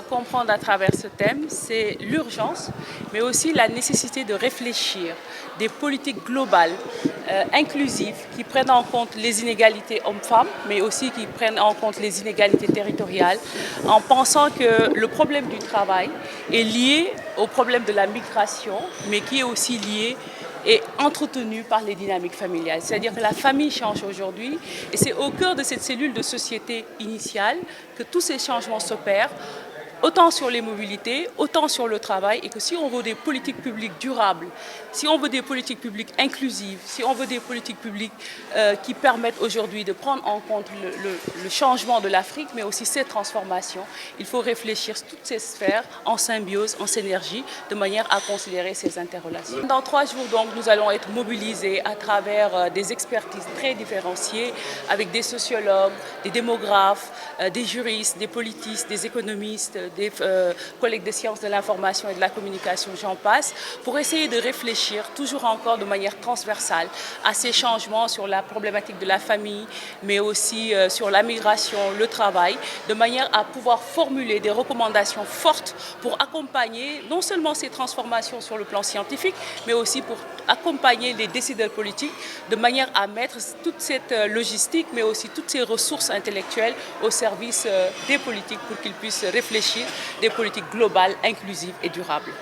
Comprendre à travers ce thème, c'est l'urgence, mais aussi la nécessité de réfléchir des politiques globales, inclusives, qui prennent en compte les inégalités hommes-femmes, mais aussi qui prennent en compte les inégalités territoriales, en pensant que le problème du travail est lié au problème de la migration, mais qui est aussi lié et entretenu par les dynamiques familiales. C'est-à-dire que la famille change aujourd'hui et c'est au cœur de cette cellule de société initiale que tous ces changements s'opèrent, autant sur les mobilités, autant sur le travail, et que si on veut des politiques publiques durables, si on veut des politiques publiques inclusives, si on veut des politiques publiques qui permettent aujourd'hui de prendre en compte le changement de l'Afrique, mais aussi ses transformations, il faut réfléchir toutes ces sphères en symbiose, en synergie, de manière à considérer ces interrelations. Dans 3 jours, donc, nous allons être mobilisés à travers des expertises très différenciées, avec des sociologues, des démographes, des juristes, des politistes, des économistes, des collègues des sciences de l'information et de la communication, j'en passe, pour essayer de réfléchir toujours encore de manière transversale à ces changements sur la problématique de la famille, mais aussi sur la migration, le travail, de manière à pouvoir formuler des recommandations fortes pour accompagner non seulement ces transformations sur le plan scientifique, mais aussi pour accompagner les décideurs politiques de manière à mettre toute cette logistique, mais aussi toutes ces ressources intellectuelles au service des politiques pour qu'ils puissent réfléchir des politiques globales, inclusives et durables.